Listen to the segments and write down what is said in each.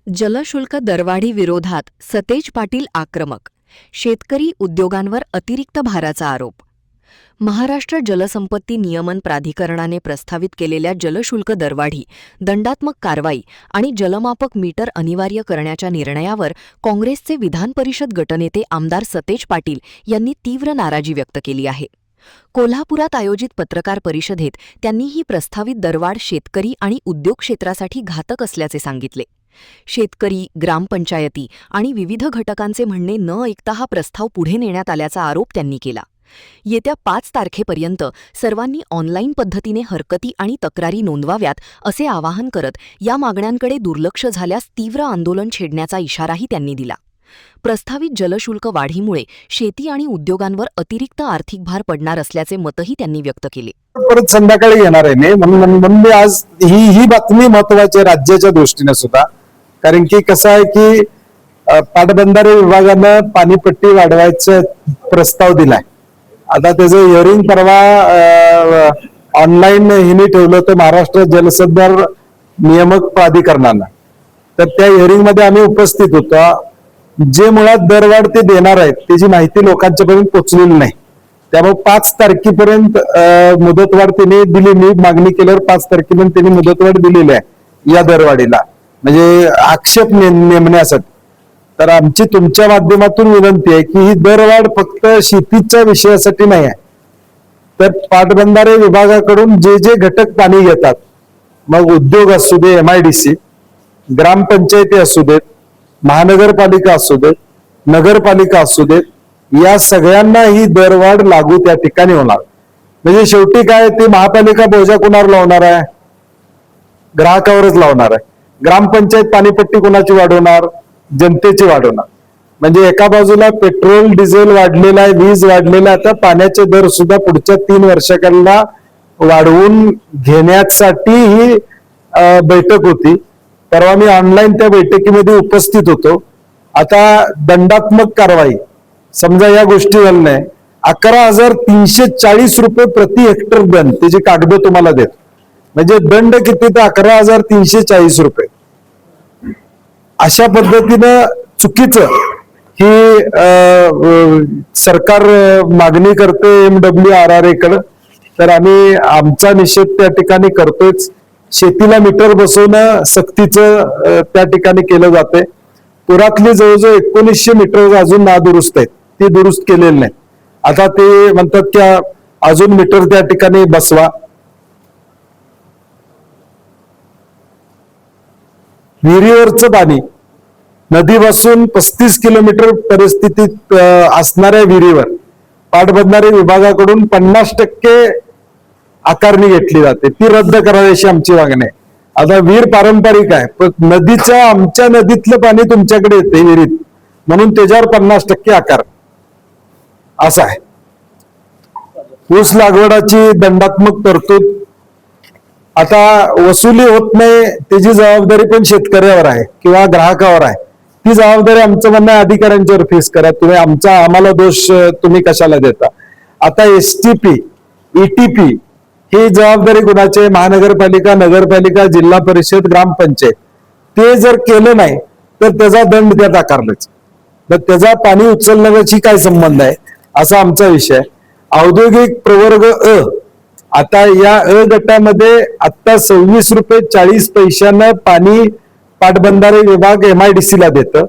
जलशुल्क दरवाढी विरोधात सतेज पाटील आक्रमक. शेतकरी उद्योगांवर अतिरिक्त भाराचा आरोप. महाराष्ट्र जलसंपत्ती नियमन प्राधिकरणाने प्रस्तावित केलेल्या जलशुल्क दरवाढी, दंडात्मक कारवाई आणि जलमापक मीटर अनिवार्य करण्याच्या निर्णयावर काँग्रेसचे विधान परिषद गटनेते आमदार सतेज पाटील यांनी तीव्र नाराजी व्यक्त केली आहे. कोल्हापुरात आयोजित पत्रकार परिषदेत त्यांनी ही प्रस्तावित दरवाढ शेतकरी आणि उद्योग क्षेत्रासाठी घातक असल्याचे सांगितले. शेतकरी, ग्रामपंचायती आणि विविध घटकांचे म्हणणे न ऐकता हा प्रस्ताव पुढे नेण्यात आल्याचा आरोप त्यांनी केला. येत्या 5 तारखेपर्यंत सर्वांनी ऑनलाईन पद्धतीने हरकती आणि तक्रारी नोंदवाव्यात असे आवाहन करत या मागण्यांकडे दुर्लक्ष झाल्यास तीव्र आंदोलन छेडण्याचा इशाराही त्यांनी दिला. प्रस्तावित जलशुल्क वाढीमुळे शेती आणि उद्योगांवर अतिरिक्त आर्थिक भार पडणार असल्याचे मतही त्यांनी व्यक्त केले. परत संध्याकाळी येणार आहे मी, म्हणून मी आज ही बातमी महत्वाची आहे राज्याच्या दृष्टीने सुद्धा. कारण की कसं आहे की पाटबंधारे विभागानं पाणीपट्टी वाढवायचा प्रस्ताव दिलाय. आता त्याचं हिअरिंग परवा ऑनलाईन हिने ठेवलं होतं महाराष्ट्र जलसंधारण नियामक प्राधिकरणानं. तर त्या हिअरिंग मध्ये आम्ही उपस्थित होतो. जे मुळात दरवाढ ते देणार आहेत त्याची माहिती लोकांच्यापर्यंत पोहोचलेली नाही. त्यामुळे 5 तारखेपर्यंत मुदतवाढ त्यांनी दिली. मी मागणी केल्यावर 5 तारखेपर्यंत त्यांनी मुदतवाढ दिलेली आहे या दरवाढीला, म्हणजे आक्षेप नेमण्यासाठी. तर आमची तुमच्या माध्यमातून विनंती आहे की ही दरवाढ फक्त शेतीच्या विषयासाठी नाही आहे, तर पाटबंधारे विभागाकडून जे जे घटक पाणी घेतात, मग उद्योग असू दे, MIDC, ग्रामपंचायती असू देत, महानगरपालिका असू देत, नगरपालिका असू देत, या सगळ्यांना ही दरवाढ लागू त्या ठिकाणी होणार. म्हणजे शेवटी काय, ती महापालिका बोजा कुणावर लावणार आहे? ग्राहकावरच लावणार आहे. ग्रामपंचायत पाणीपट्टी कुणाची वाढवणार? जनतेची वाढवणार. म्हणजे एका बाजूला पेट्रोल डिझेल वाढलेला आहे, वीज वाढलेला आहे, आता पाण्याचे दर सुद्धा पुढच्या 3 वर्षाकरता वाढवून घेण्यासाठी ही बैठक होती. परवा मी ऑनलाईन त्या बैठकीमध्ये उपस्थित होतो. आता दंडात्मक कारवाई, समजा या गोष्टी झाल्या नाही, 11,340 रुपये प्रति हेक्टर दंड, त्याची कागद तुम्हाला देतो. म्हणजे दंड किती? तर 11,340 रुपये. अशा पद्धतीनं चुकीचं ही सरकार मागणी करते MWRRA कडे. तर आम्ही आमचा निषेध त्या ठिकाणी करतोच. शेतीला मीटर बसवणं सक्तीचं त्या ठिकाणी केलं जाते. पुरातली जवळजवळ 1900 मीटर अजून नादुरुस्त आहेत, ती दुरुस्त केलेली नाही. आता ते म्हणतात की अजून मीटर त्या ठिकाणी बसवा. विहिरीवरचं पाणी, नदीपासून 35 किलोमीटर परिस्थितीत असणाऱ्या विहिरीवर पाटबंधारे विभागाकडून 50% आकारणी घेतली जाते, ती रद्द करावी अशी आमची मागणी आहे. आता विहीर पारंपरिक आहे, पण आमच्या नदीतलं पाणी तुमच्याकडे येते विहिरीत, म्हणून त्याच्यावर 50% आकार असा आहे. ऊस लागवडाची दंडात्मक तरतूद, आता वसुली होत नाही त्याची जबाबदारी पण शेतकऱ्यावर आहे किंवा ग्राहकावर आहे. ती जबाबदारी आमचं म्हणणं अधिकाऱ्यांच्यावर फेस करा. तुम्ही आम्हाला दोष तुम्ही कशाला देता? आता STP, ETP ही जबाबदारी कुणाची? महानगरपालिका, नगरपालिका, जिल्हा परिषद, ग्रामपंचायत. ते जर केलं नाही तर त्याचा दंड त्यात आकारलाच. तर त्याचा पाणी उचलण्याची काय संबंध आहे असा आमचा विषय. औद्योगिक प्रवर्ग अ, आता या अ गटामध्ये आता 26 रुपये 40 पैशानं पाणी पाटबंधारे विभाग MIDC ला देतं.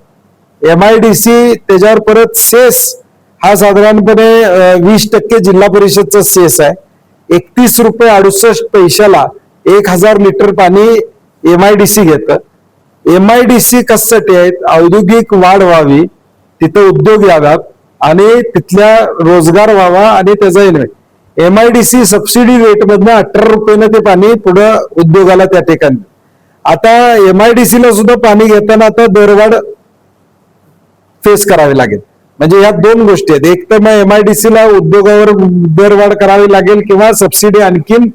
MIDC त्याच्यावर परत सेस हा साधारणपणे 20% जिल्हा परिषदचा सेस आहे. 31 रुपये 68 पैशाला 1000 लिटर पाणी MIDC घेतं. MIDC कशासाठी आहेत? औद्योगिक वाढ व्हावी, तिथं उद्योग याव्यात आणि तिथल्या रोजगार व्हावा आणि त्याचा MIDC सबसिडी रेट मधनं 18 रुपयानं ते पाणी पुढं उद्योगाला त्या ठिकाणी. आता MIDC ला सुद्धा पाणी घेताना आता दरवाढ फेस करावी लागेल. म्हणजे या 2 गोष्टी आहेत. एक तर मग MIDC ला उद्योगावर दरवाढ करावी लागेल किंवा सबसिडी आणखीन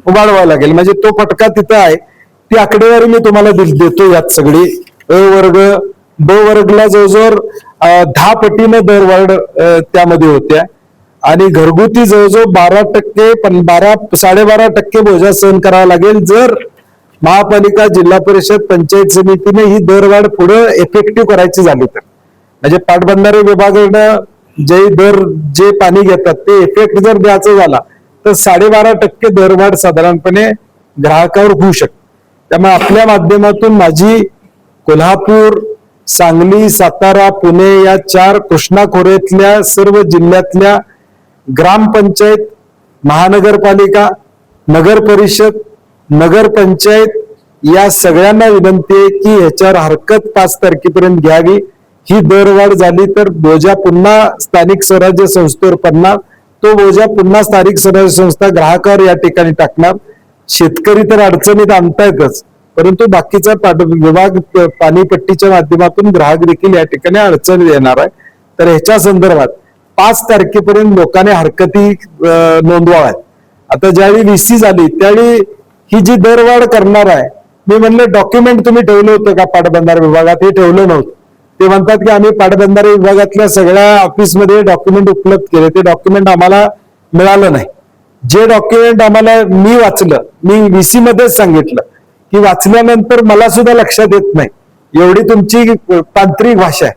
वाढवावी लागेल. म्हणजे तो फटका तिथं आहे. ती आकडेवारी मी तुम्हाला देतो. यात सगळी अ वर्ग, ब वर्गला जवळजवळ 10 पटीनं दरवाढ त्यामध्ये होत्या आणि घरगुती जवळजवळ 12%, 12-12.5% बोजा सहन करावा लागेल जर महापालिका, जिल्हा परिषद, पंचायत समितीने ही दरवाढ पुढे इफेक्टिव्ह करायची झाली तर, म्हणजे पाटबंधारे विभागानं जे पाणी घेतात ते इफेक्ट जर द्यायचा झाला तर 12.5% दरवाढ साधारणपणे ग्राहकावर होऊ शकते. त्यामुळे आपल्या माध्यमातून माझी कोल्हापूर, सांगली, सातारा, पुणे या 4 कृष्णा खोऱ्यातल्या सर्व जिल्ह्यातल्या ग्रामपंचायत, महानगरपालिका, नगर परिषद, नगरपंचायत या सगळ्यांना विनंती आहे की ह्याच्यावर हरकत 5 तारखेपर्यंत घ्यावी. ही दरवाढ झाली तर बोजा पुन्हा स्थानिक स्वराज्य संस्थेवर पडणार, तो बोजा पुन्हा स्थानिक स्वराज्य संस्था ग्राहकावर या ठिकाणी टाकणार. शेतकरी तर अडचणीत आणतायतच, परंतु बाकीचा विभाग पाणीपट्टीच्या माध्यमातून ग्राहक देखील या ठिकाणी अडचणीत येणार आहे. तर ह्याच्या संदर्भात 5 तारखेपर्यंत लोकांनी हरकती नोंदवाव्यात. आता ज्यावेळी VC झाली त्यावेळी ही जी दरवाढ करणार आहे, मी म्हणलं डॉक्युमेंट तुम्ही ठेवलं होतं का पाटबंधारे विभागात? हे ठेवलं नव्हतं. ते म्हणतात की आम्ही पाटबंधारे विभागातल्या सगळ्या ऑफिसमध्ये डॉक्युमेंट उपलब्ध केले, ते डॉक्युमेंट आम्हाला मिळालं नाही. जे डॉक्युमेंट आम्हाला मी वाचलं, मी VC मध्येच सांगितलं की वाचल्यानंतर मला सुद्धा लक्षात येत नाही, एवढी तुमची तांत्रिक भाषा आहे.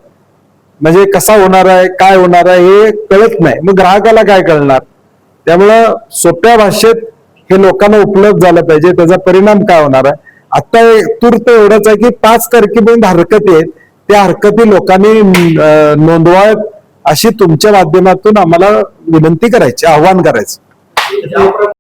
म्हणजे कसा होणार आहे, काय होणार आहे हे कळत नाही, मग ग्राहकाला काय कळणार? त्यामुळं सोप्या भाषेत हे लोकांना उपलब्ध झालं पाहिजे. त्याचा परिणाम काय होणार आहे? आता तूर्त एवढंच आहे की 5 तारखेपर्यंत हरकती आहेत, त्या हरकती लोकांनी नोंदवाव्यात अशी तुमच्या माध्यमातून आम्हाला विनंती करायची, आव्हान करायचं.